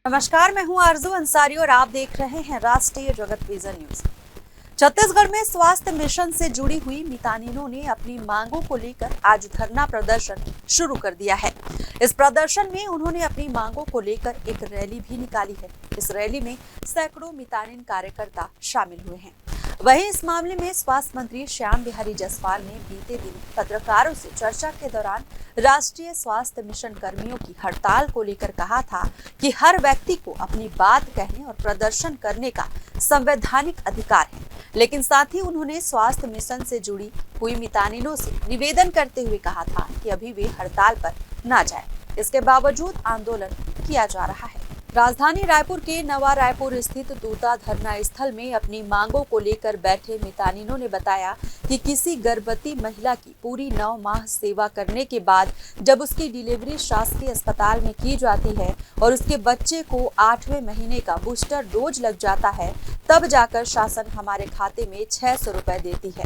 नमस्कार, मैं हूं आरजू अंसारी और आप देख रहे हैं राष्ट्रीय जगत विजन न्यूज। छत्तीसगढ़ में स्वास्थ्य मिशन से जुड़ी हुई मितानिनों ने अपनी मांगों को लेकर आज धरना प्रदर्शन शुरू कर दिया है। इस प्रदर्शन में उन्होंने अपनी मांगों को लेकर एक रैली भी निकाली है। इस रैली में सैकड़ों मितानिन कार्यकर्ता शामिल हुए हैं। वहीं इस मामले में स्वास्थ्य मंत्री श्याम बिहारी जायसवाल ने बीते दिन पत्रकारों से चर्चा के दौरान राष्ट्रीय स्वास्थ्य मिशन कर्मियों की हड़ताल को लेकर कहा था कि हर व्यक्ति को अपनी बात कहने और प्रदर्शन करने का संवैधानिक अधिकार है, लेकिन साथ ही उन्होंने स्वास्थ्य मिशन से जुड़ी हुई मितानिनों से निवेदन करते हुए कहा था कि अभी वे हड़ताल पर ना जाए, इसके बावजूद आंदोलन किया जा रहा है। राजधानी रायपुर के नवा रायपुर स्थित तूता धरना स्थल में अपनी मांगों को लेकर बैठे मितानिनों ने बताया कि किसी गर्भवती महिला की पूरी 9 माह सेवा करने के बाद जब उसकी डिलीवरी शासकीय अस्पताल में की जाती है और उसके बच्चे को 8वें महीने का बूस्टर डोज लग जाता है, तब जाकर शासन हमारे खाते में 600 रुपए देती है।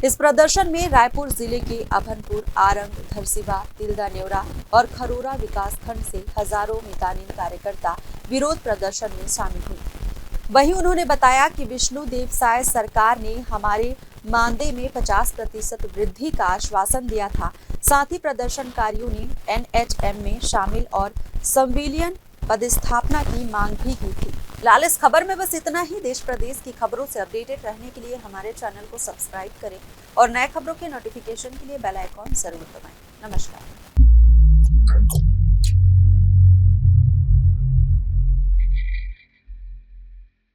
इस प्रदर्शन में रायपुर जिले के अभनपुर, आरंग, धरसीवा, तिल्दा नेवरा और खरोरा विकास खंड से हजारों मितानिन कार्यकर्ता विरोध प्रदर्शन में शामिल हुए। वहीं उन्होंने बताया कि विष्णु देव साय सरकार ने हमारे मानदेय में 50% वृद्धि का आश्वासन दिया था। साथ ही प्रदर्शनकारियों ने NHM में शामिल और संविलियन पदस्थापना की मांग भी की थी। फिलहाल इस खबर में बस इतना ही। देश प्रदेश की खबरों से अपडेटेड रहने के लिए हमारे चैनल को सब्सक्राइब करें और नए खबरों के नोटिफिकेशन के लिए बेल आइकॉन जरूर दबाएं। नमस्कार।